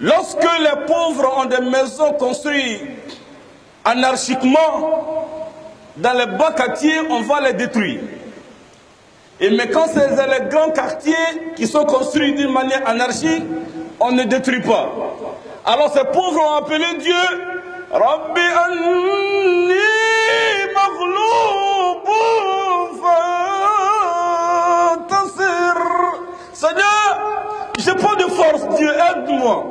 Lorsque les pauvres ont des maisons construites anarchiquement, dans les bas quartiers, on va les détruire. Mais quand c'est les grands quartiers qui sont construits d'une manière anarchique, on ne détruit pas. Alors ces pauvres ont appelé Dieu, Rabbi anni maghloubun fantasir. Seigneur, j'ai pas de force, Dieu, aide-moi.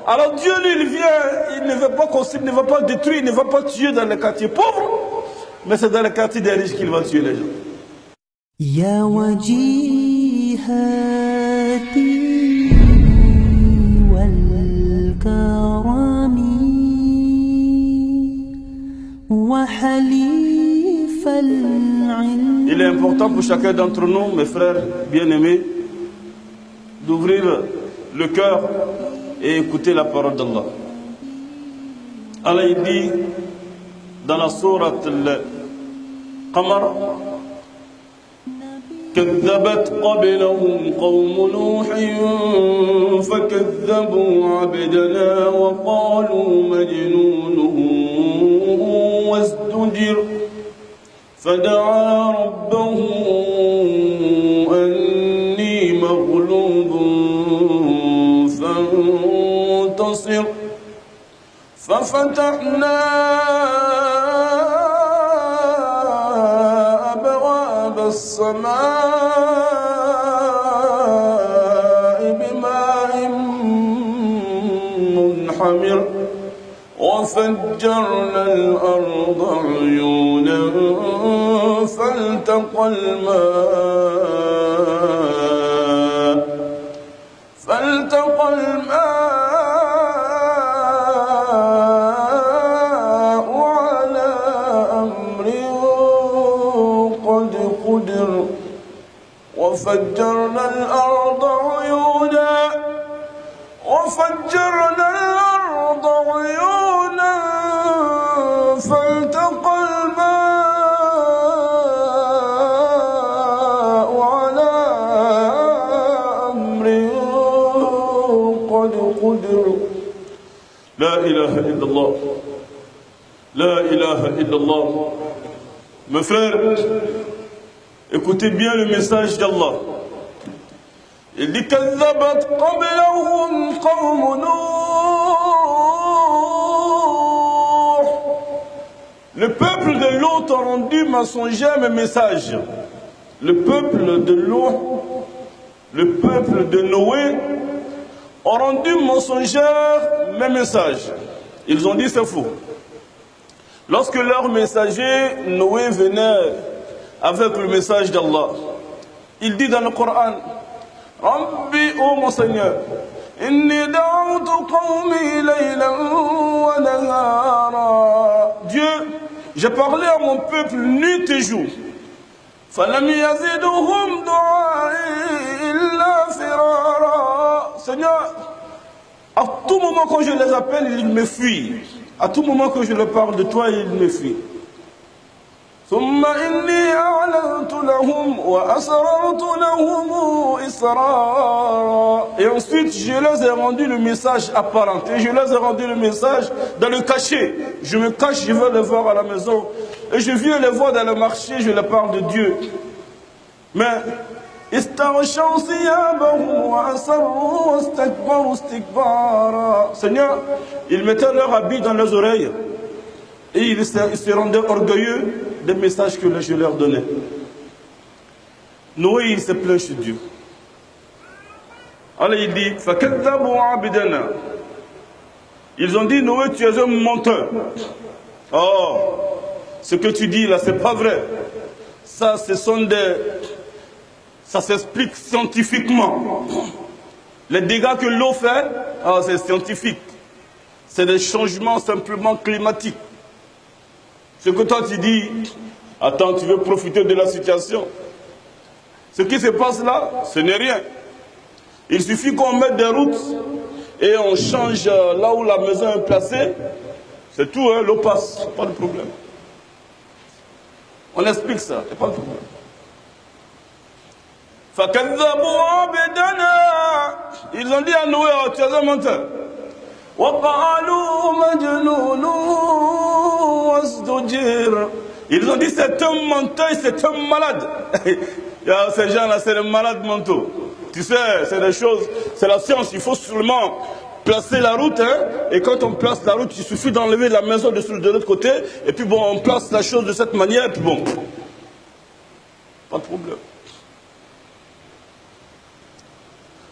Alors Dieu, lui, il vient, il ne veut pas construire, il ne veut pas détruire, il ne veut pas tuer dans les quartiers pauvres, mais c'est dans les quartiers des riches qu'il va tuer les gens. يا وجيهتي والكرم وحليف العلم. Il est important pour chacun d'entre nous, mes frères bien-aimés, d'ouvrir le cœur et écouter la parole d'Allah. Allah il dit dans la sourate Al-Qamar, كذبت قبلهم قوم نوح فكذبوا عبدنا وقالوا مجنون وازدجر فدعا ربه أني مغلوب فانتصر ففتحنا أبواب السماء بماء منحمر وفجرنا الأرض عيونا فالتقى الماء على أمر قد قدر وفجرنا الأرض عيونا فالتقى الماء على أمر قد قدر. لا إله إلا الله. لا إله إلا الله. Mes frères, écoutez bien le message d'Allah. Il dit كذبت قبلهم قوم نوح. Le peuple de Lot a rendu mensongère mes messages. Le peuple de Lot, le peuple de Noé ont rendu mensongère mes messages. Ils ont dit c'est faux. Lorsque leur messager Noé venait avec le message d'Allah, il dit dans le Coran, Rabbi, ô mon Seigneur, inni da'awtu qawmi laylan wa nahara. Dieu, j'ai parlé à mon peuple nuit et jour. Falam yaziduhum du'ai illa firara. Seigneur, à tout moment quand je les appelle, ils me fuient. À tout moment que je leur parle de toi, ils me fuient. ثم إني أعلنت لهم وأسررت لهم إسرارا. Et ensuite, je leur ai rendu le message apparent. Et je leur ai rendu le message dans le cachet. Je me cache, je vais les voir à la maison. Et je viens les voir dans le marché, je leur parle de Dieu. Mais استغشوا ثيابهم وأسروا واستكبروا استكبارا. Seigneur, ils mettaient leur habit dans leurs oreilles. Et ils se rendaient orgueilleux des messages que je leur donnais. Noé, il s'est plaint chez Dieu. Alors il dit, فَكَذَّبُوا عَبْدَنَا. Ils ont dit, Noé, tu es un menteur. Oh, ce que tu dis là, c'est pas vrai. Ça, ça s'explique scientifiquement. Les dégâts que l'eau fait, oh, c'est scientifique. C'est des changements simplement climatiques. Ce que toi tu dis, attends, tu veux profiter de la situation. Ce qui se passe là, ce n'est rien. Il suffit qu'on mette des routes et on change là où la maison est placée. C'est tout, hein, l'eau passe, pas de problème. On explique ça, il n'y a pas de problème. Ils ont dit à Noé, oh, tu es un menteur. Ils ont dit c'est un menteur, c'est un malade. Ces gens-là, c'est des malades mentaux. Tu sais, c'est des choses, c'est la science. Il faut seulement placer la route, hein, et quand on place la route, il suffit d'enlever la maison de l'autre côté, et puis bon, on place la chose de cette manière, et puis bon, pas de problème.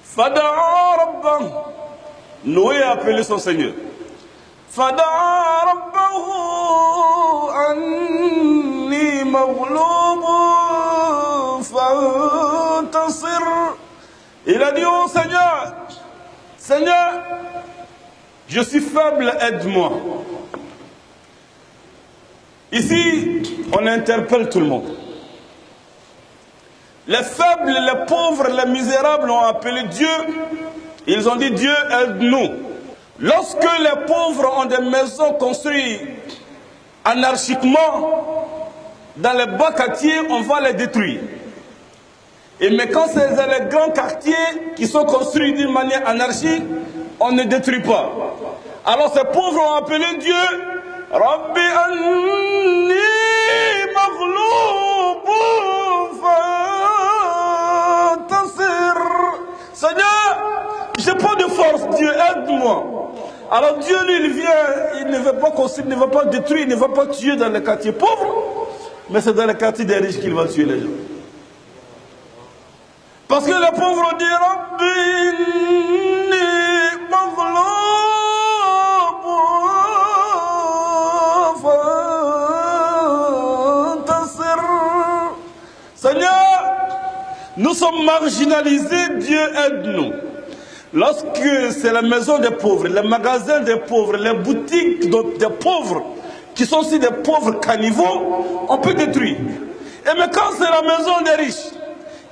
Fada'a Rabbahu, Noé a appelé son Seigneur. Fada'a Rabbahu anni maghlubun fantasir. Il a dit au Seigneur, Seigneur, je suis faible, aide-moi. Ici, on interpelle tout le monde. Les faibles, les pauvres, les misérables ont appelé Dieu. Ils ont dit, Dieu, aide-nous. Lorsque les pauvres ont des maisons construites anarchiquement, dans les bas quartiers, on va les détruire. Mais quand c'est les grands quartiers qui sont construits d'une manière anarchique, on ne détruit pas. Alors ces pauvres ont appelé Dieu, Rabbi anni maghlubun fantasir. Seigneur, j'ai pas de force, Dieu, aide-moi. Alors Dieu, lui, il vient, il ne veut pas construire, il ne va pas détruire, il ne va pas tuer dans les quartiers pauvres, mais c'est dans les quartiers des riches qu'il va tuer les gens. Parce que les pauvres ont dit Rabbi inni maghlubun fantasir. Seigneur, nous sommes marginalisés, Dieu aide-nous. Lorsque c'est la maison des pauvres, les magasins des pauvres, les boutiques des pauvres, qui sont aussi des pauvres caniveaux, on peut détruire. Et mais quand c'est la maison des riches,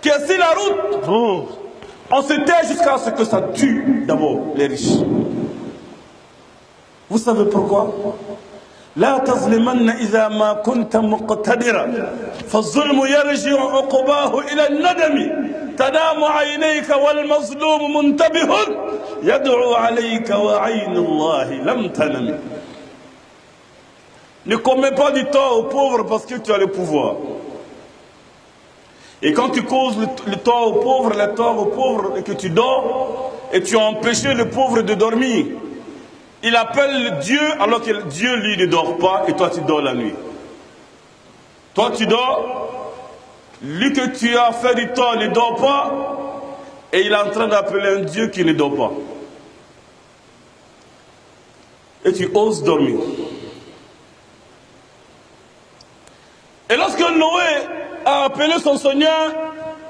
qui est sur la route, on se tait jusqu'à ce que ça tue d'abord les riches. Vous savez pourquoi? لا تظلمن إذا ما كنت مقتدرا فالظلم يرجع عقباه إلى الندم تنام عينيك والمظلوم منتبه يدعو عليك وعين الله لم تنم. Ne commets pas du tort aux pauvres parce que tu as le pouvoir. Et quand tu causes le tort aux pauvres, le tort aux pauvres, et que tu dors, et tu as empêché le pauvre de dormir, il appelle Dieu alors que Dieu, lui, ne dort pas, et toi, tu dors la nuit. Toi, tu dors, lui que tu as fait du tort ne dort pas, et il est en train d'appeler un Dieu qui ne dort pas. Et tu oses dormir. Et lorsque Noé a appelé son Seigneur,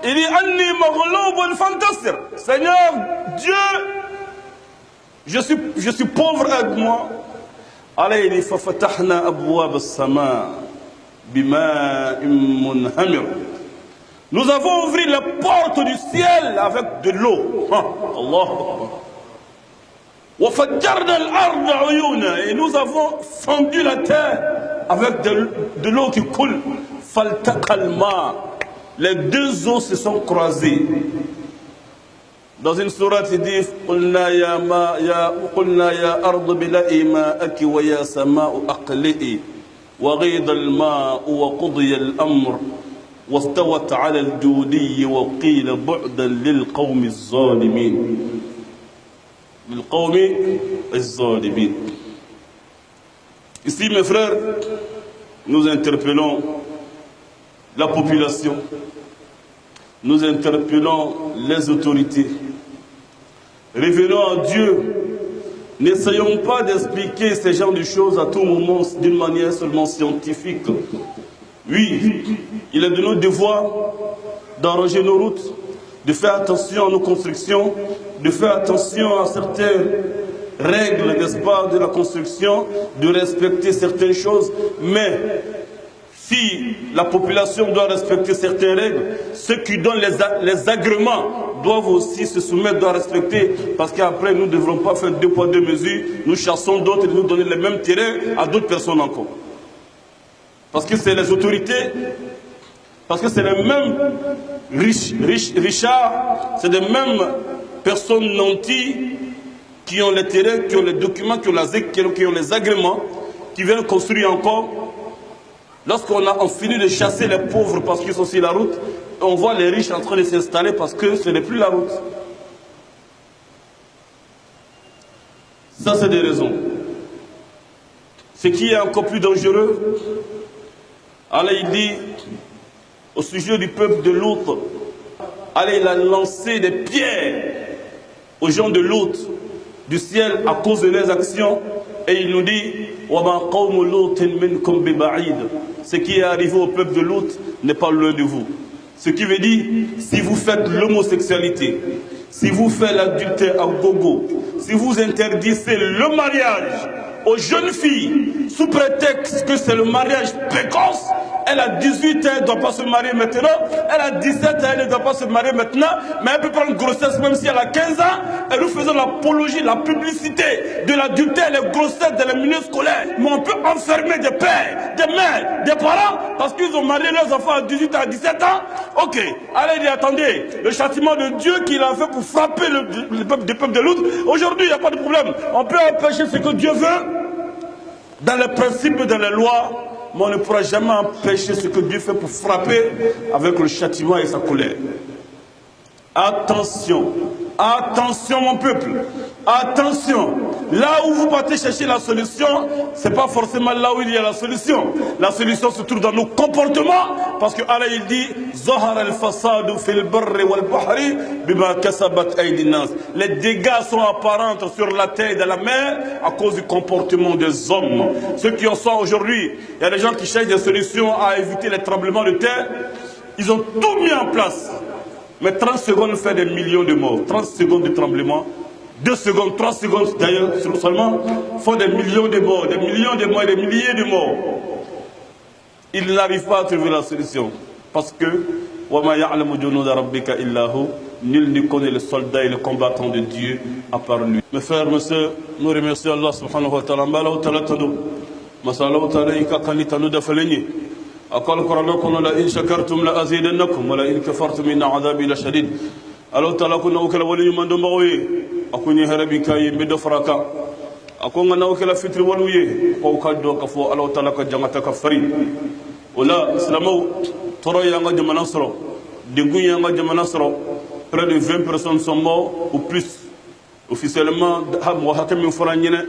il dit Anni maghlubun fantasir. Seigneur, Dieu, je suis pauvre, aide-moi. Alors il dit Fafatahna abwab as-sama bima'in munhamir. Nous avons ouvert les portes du ciel avec de l'eau. Allah. Wa fajjarna al-arda uyuna. Et nous avons fendu la terre avec de l'eau qui coule. Faltaqalma. Les deux eaux se sont croisées. Dans une sourate, il dit Qulna ya ardu bila'i ma'aki wa ya sama'u aqli'i wa ghida al-ma'u wa qudiya al-amr واستوت على الجودي وقيل بعدا للقوم الظالمين للقوم الظالمين. Ici, mes frères, nous interpellons la population, nous interpellons les autorités. Revenons à Dieu. N'essayons pas d'expliquer ces genres de choses à tout moment d'une manière seulement scientifique. Oui, il est de nos devoirs d'arranger nos routes, de faire attention à nos constructions, de faire attention à certaines règles, n'est-ce pas, de la construction, de respecter certaines choses. Mais si la population doit respecter certaines règles, ceux qui donnent les agréments doivent aussi se soumettre, doivent respecter, parce qu'après nous ne devrons pas faire deux poids deux mesures, nous chassons d'autres et nous donner les mêmes terrains à d'autres personnes encore. Parce que c'est les autorités, parce que c'est les mêmes richards, c'est les mêmes personnes nantis qui ont les terrains, qui ont les documents, qui ont les agréments, qui viennent construire encore. Lorsqu'on a fini de chasser les pauvres parce qu'ils sont sur la route, on voit les riches en train de s'installer parce que ce n'est plus la route. Ça, c'est des raisons. Ce qui est encore plus dangereux, Allah il dit au sujet du peuple de Lot, Allah il a lancé des pierres aux gens de Lot du ciel à cause de leurs actions et il nous dit ce qui est arrivé au peuple de Lot n'est pas loin de vous. Ce qui veut dire, si vous faites l'homosexualité, si vous faites l'adultère à gogo, si vous interdisez le mariage aux jeunes filles sous prétexte que c'est le mariage précoce, elle a 18 ans, elle ne doit pas se marier maintenant, elle a 17 ans, elle ne doit pas se marier maintenant, mais elle peut prendre une grossesse même si elle a 15 ans, et nous faisons l'apologie, la publicité de l'adultère, les grossesses dans les milieux scolaires. Mais on peut enfermer des pères, des mères, des parents, parce qu'ils ont marié leurs enfants à 18 ans, à 17 ans. Ok, allez, attendez, le châtiment de Dieu qu'il a fait pour frapper le peuple de l'autre, aujourd'hui il n'y a pas de problème. On peut empêcher ce que Dieu veut dans les principes, dans les lois, mais on ne pourra jamais empêcher ce que Dieu fait pour frapper avec le châtiment et sa colère. Attention, attention mon peuple, attention. Là où vous partez chercher la solution, ce n'est pas forcément là où il y a la solution. La solution se trouve dans nos comportements, parce que Allah il dit les dégâts sont apparents sur la terre et dans la mer à cause du comportement des hommes. Ceux qui en sont aujourd'hui, il y a des gens qui cherchent des solutions à éviter les tremblements de terre. Ils ont tout mis en place. Mais 30 secondes fait des millions de morts. 30 secondes de tremblement, 2 secondes, 3 secondes d'ailleurs seulement font des millions de morts, des millions de morts, des milliers de morts. Ils n'arrivent pas à trouver la solution. Parce que nul ne connaît les soldats et les combattants de Dieu à part lui. Mes frères, mes sœurs, nous remercions Allah subhanahu wa ta'ala. أقول قرآنكم لئن شكرتم لأزيدنكم ولئن كفرتم إن عذابي لشديد. الله تعالى كنا وكلا ولي من دموي أكوني هربي كاي بدفركا أكون أنا وكلا فتر ولوي أو كادو كفو الله تعالى كجمعة كفري ولا إسلامو ترى يانغا جمعنا سرو دعوي يانغا جمعنا سرو près de 20 personnes sont morts ou plus officiellement hakim min foranyene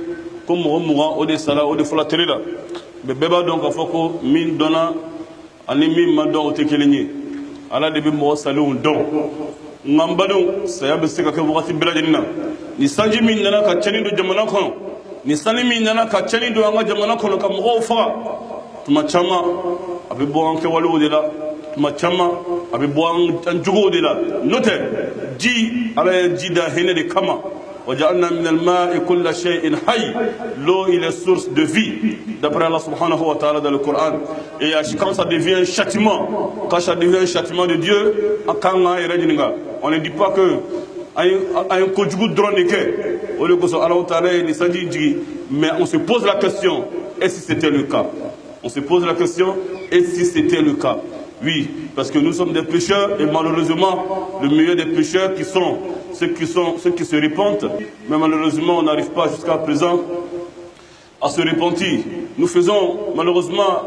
comme mo o de sala o de flatela be beba donc afoko min dona ani min ma do te kelenye ala de be mo salon don ngambado saya be sika ke wakati biladina ni sanji min nana ka chani do jamana kono ni sani min nana ka chani do anga jamana kono ka mo fa tuma chama abe bo anke walu de la tuma chama abe bo an jugo de la note ji ala ji da hene de kama وجعلنا من الماء كل شيء حي. L'eau est la source de vie d'après Allah subhanahu wa ta'ala dans le Coran. Et quand ça devient un châtiment, quand ça devient un châtiment de Dieu, on ne dit pas que un conjugu drone mais on se pose la question, et si c'était le cas? On se pose la question, et si c'était le cas? Oui, parce que nous sommes des pécheurs et malheureusement, le meilleur des pécheurs qui sont ceux qui se repentent, mais malheureusement, on n'arrive pas jusqu'à présent à se repentir. Nous faisons, malheureusement,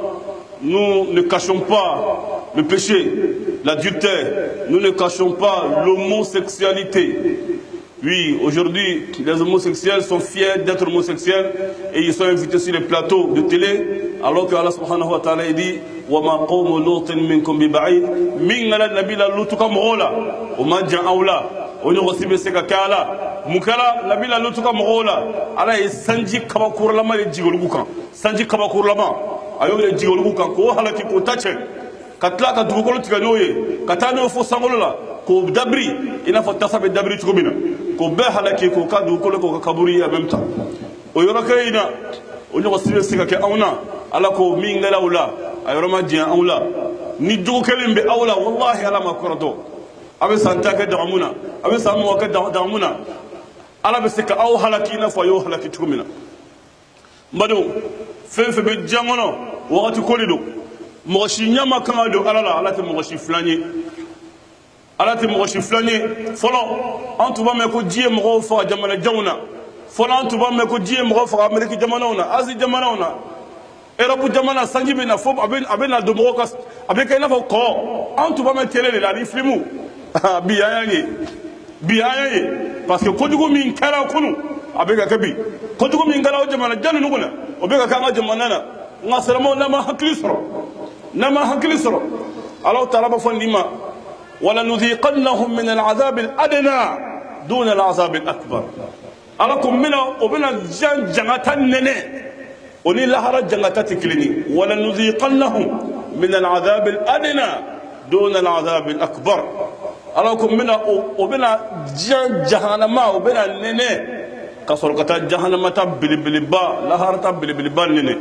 nous ne cachons pas le péché, l'adultère, nous ne cachons pas l'homosexualité. Oui, aujourd'hui, les homosexuels sont fiers d'être homosexuels et ils sont invités sur les plateaux de télé, alors que Allah subhanahu wa ta'ala dit وَمَا قَوْمُ لُوطٍ مِنْكُمْ بِبَعِيدٍ مِنْ غَلَى النَّبِيلَ لُوتُكَ مُغَوْلَا وَمَا جَعَوْلَا وَنُغَسِبِ سَكَكَالَا مُكَلَا نَبِيلَ لُوتُكَ مُغَوْلَا ala ye sanji kabakurulama le jigolugu kan sanji kabakurulama ayo le jigolugu kan ko halaki ko tache katla ka dugukolo tigɛ n'o ye ka taa n'o fo sangolo la k'o dabiri i n'a fɔ tasa bɛ dabiri cogo min na k'o bɛɛ halaki k'o ka dugukolo k'o ka kaburu en même temps o yɔrɔ kelen in na o ɲɔgɔn si bɛ se ka kɛ anw na ala k'o min kɛla aw la a yɔrɔ ma diɲɛ anw la ni jogo kelen bɛ aw la walahi ala ma kɔrɔtɔ a bɛ san 10 kɛ dagamu na a bɛ san 20 kɛ dagamu na ala bɛ se ka aw halaki i n'a fɔ a y'o halaki cogo min na n badenw fɛn fɛn bɛ diɲɛ kɔnɔ wagati ko de don mɔgɔ si ɲɛma kan ka don ala la ala tɛ mɔgɔ si filan ye ala tɛ mɔgɔ si filan ye fɔlɔ an tun b'a mɛn ko ji ye mɔgɔw faga jamanajanw na Folan tuba me ko diye mo fa Amerique jamana ona Asie jamana ona Europe jamana sangi be na fo abena do mo kas abeka na fo ko an tuba me tele la ni filmu biyaye parce que kojugo min kala kunu abeka kabi kojugo min gala jamana janu nuguna obeka kanga jamana na ngasramo na ma hakli soro Allah ta'ala ba fondima wala nudhiqannahum min al'adhab al'adna duna al'adhab al'akbar alakum mina obina jangatan nene oni lahara jangata tiklini wala nudhiqannahum min al'adhab al'adna duna al'adhab al'akbar alakum mina obina jahannama obina nene kasor kata jahannama ta bilibiliba lahara ta bilibiliba nene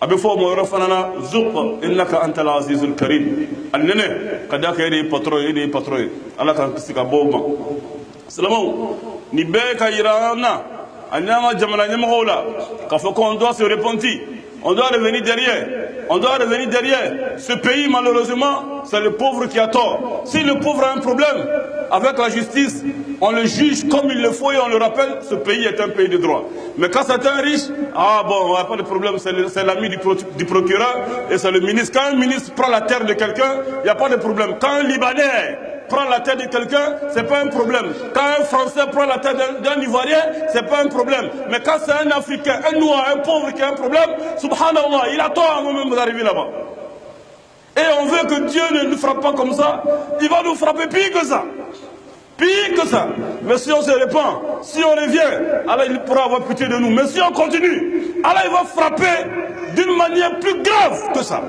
abi fo mo yoro fanana zuq innaka antal azizul karim annene kadaka yedi patron ala ka sika boma salamo ni be ka irana anama jamana nyama hola ka fo qu'on doit se repentir on doit revenir derrière ce pays malheureusement c'est le pauvre qui a tort si le pauvre a un problème avec la justice on le juge comme il le faut et on le rappelle ce pays est un pays de droit mais quand c'est un riche ah bon on n'a pas de problème c'est l'ami du procureur et c'est le ministre quand un ministre prend la terre de quelqu'un il n'y a pas de problème quand un Libanais prend la terre de quelqu'un, c'est pas un problème. Quand un Français prend la terre d'un Ivoirien, c'est pas un problème. Mais quand c'est un Africain, un Noir, un pauvre qui a un problème, subhanallah, il a tort avant même d'arriver là-bas. Et on veut que Dieu ne nous frappe pas comme ça, il va nous frapper pire que ça. Pire que ça. Mais si on se répand, si on revient, Allah il pourra avoir pitié de nous. Mais si on continue, Allah il va frapper d'une manière plus grave que ça.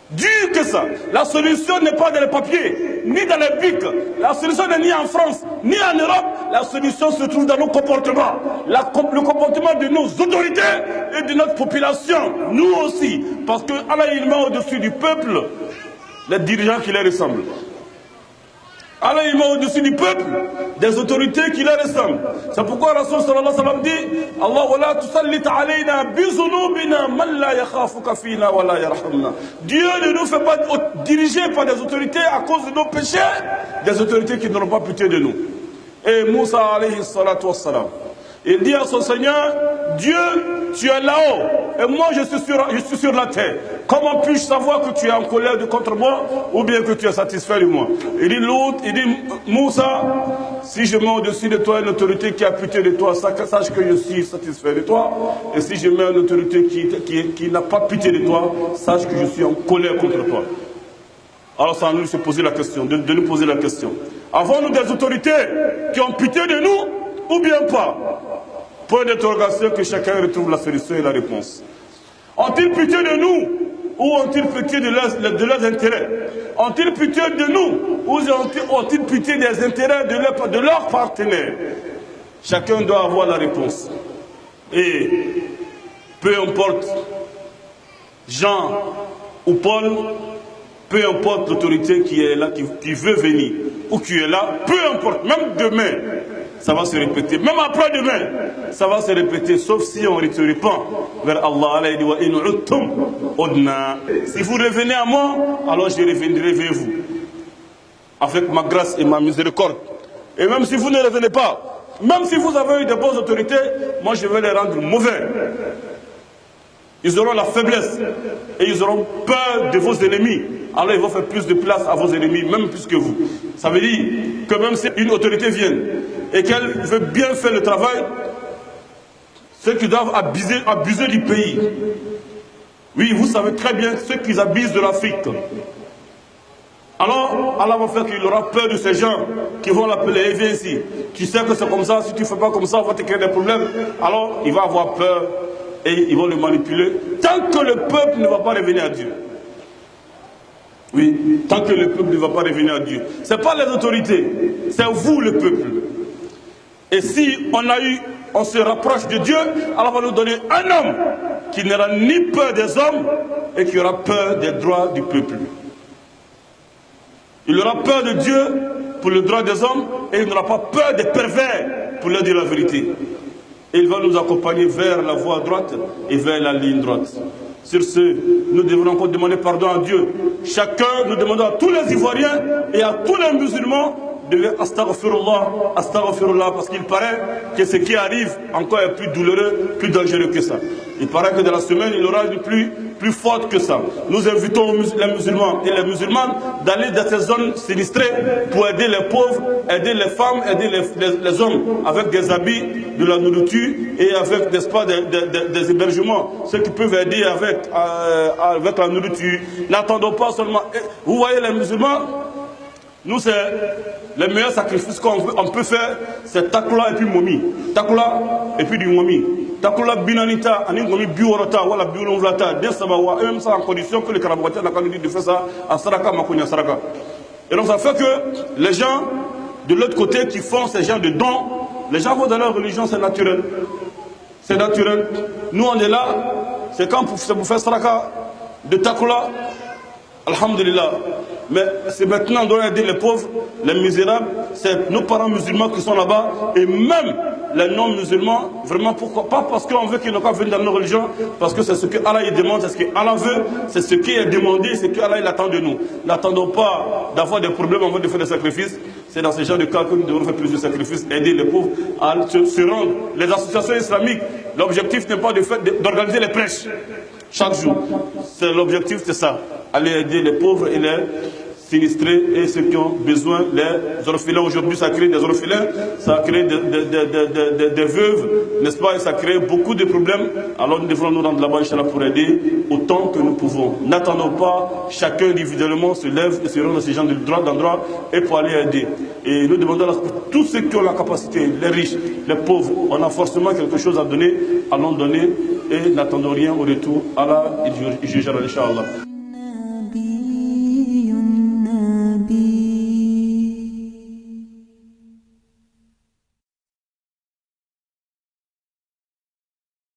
Dur que ça. La solution n'est pas dans les papiers, ni dans les bics. La solution n'est ni en France, ni en Europe. La solution se trouve dans nos comportements. Le comportement de nos autorités et de notre population. Nous aussi. Parce que Allah il met au-dessus du peuple les dirigeants qui les ressemblent. Allah il met au-dessus du peuple des autorités qui les ressemblent. C'est pourquoi Rasul sallallahu alayhi wa sallam dit Allah wa la tusallit alayna bizunubina man la yakhafuka fina wa la yarhamna. Dieu ne nous fait pas diriger par des autorités à cause de nos péchés, des autorités qui n'auront pas pitié de nous. Et Moussa alayhi salatu wassalam, il dit à son Seigneur, Dieu, tu es là-haut, et moi je suis sur la terre. Comment puis-je savoir que tu es en colère contre moi, ou bien que tu es satisfait de moi? Il dit l'autre, il dit, Moussa, si je mets au-dessus de toi une autorité qui a pitié de toi, sache que je suis satisfait de toi. Et si je mets une autorité qui n'a pas pitié de toi, sache que je suis en colère contre toi. Alors ça nous se poser la question, de nous poser la question. Avons-nous des autorités qui ont pitié de nous, ou bien pas? Point d'interrogation que chacun retrouve la solution et la réponse. Ont-ils pitié de nous ou ont-ils pitié de leurs intérêts? Ont-ils pitié de nous ou ont-ils pitié des intérêts de leurs partenaires? Chacun doit avoir la réponse. Et peu importe Jean ou Paul, peu importe l'autorité qui est là, qui veut venir ou qui est là, peu importe, même demain, ça va se répéter. Même après-demain, ça va se répéter, sauf si on se répand vers Allah. Allah dit wa in uttum udna. Si vous revenez à moi, alors je reviendrai vers vous, avec ma grâce et ma miséricorde. Et même si vous ne revenez pas, même si vous avez eu de bonnes autorités, moi je vais les rendre mauvais. Ils auront la faiblesse et ils auront peur de vos ennemis. Alors ils vont faire plus de place à vos ennemis, même plus que vous. Ça veut dire que même si une autorité vient et qu'elle veut bien faire le travail, ceux qui doivent abuser du pays. Oui, vous savez très bien ceux qui abusent de l'Afrique. Alors, Allah va faire qu'il aura peur de ces gens qui vont l'appeler, viens ici. Tu sais que c'est comme ça, si tu ne fais pas comme ça, on va te créer des problèmes. Alors, il va avoir peur et ils vont le manipuler tant que le peuple ne va pas revenir à Dieu. Oui, tant que le peuple ne va pas revenir à Dieu. Ce n'est pas les autorités, c'est vous le peuple. Et si on se rapproche de Dieu, Allah va nous donner un homme qui n'aura ni peur des hommes et qui aura peur des droits du peuple. Il aura peur de Dieu pour le droit des hommes et il n'aura pas peur des pervers pour leur dire la vérité. Et il va nous accompagner vers la voie droite et vers la ligne droite. Sur ce, nous devrons encore demander pardon à Dieu. Chacun, nous demandons à tous les Ivoiriens et à tous les musulmans devait astaghfirullah, parce qu'il paraît que ce qui arrive encore est plus douloureux, plus dangereux que ça. Il paraît que dans la semaine, il aura une plus forte que ça. Nous invitons les musulmans et les musulmanes d'aller dans ces zones sinistrées pour aider les pauvres, aider les femmes, aider les hommes avec des habits, de la nourriture et avec, n'est-ce pas, des hébergements. Ceux qui peuvent aider avec la nourriture. N'attendons pas seulement. Vous voyez les musulmans, nous c'est le meilleur sacrifice qu'on peut faire, c'est takula et puis momi. Takula et puis du momi. Takula binanita, ani momi biorota, wala biolonvlata, des sabawa, et même ça en condition que les Karabouatiens n'ont pas dit de faire ça à Saraka, Makonia Saraka. Et donc ça fait que les gens de l'autre côté qui font ces genres de dons, les gens vont dans leur religion, c'est naturel. C'est naturel. Nous on est là, c'est quand vous faites Saraka de takula, alhamdulillah. Mais c'est maintenant qu'on doit aider les pauvres, les misérables, c'est nos parents musulmans qui sont là-bas, et même les non-musulmans, vraiment pourquoi? Pas parce qu'on veut qu'ils n'ont pas venir dans nos religions, parce que c'est ce que Allah demande, c'est ce que Allah veut, c'est ce qui est demandé, c'est ce que Allah attend de nous. N'attendons pas d'avoir des problèmes avant de faire des sacrifices. C'est dans ce genre de cas que nous devons faire plus de sacrifices, aider les pauvres à se rendre. Les associations islamiques, l'objectif n'est pas d'organiser les prêches chaque jour. L'objectif, c'est ça. Aller aider les pauvres et les sinistrés et ceux qui ont besoin, les orphelins. Aujourd'hui, ça crée des orphelins, ça crée des veuves, n'est-ce pas? Et ça crée beaucoup de problèmes. Alors nous devons nous rendre là-bas, Inch'Allah, pour aider autant que nous pouvons. N'attendons pas, chacun individuellement se lève et se rend dans ces gens de droit d'endroit et pour aller aider. Et nous demandons à tous ceux qui ont la capacité, les riches, les pauvres, on a forcément quelque chose à donner, allons donner et n'attendons rien au retour. Allah, il jugera, Inch'Allah.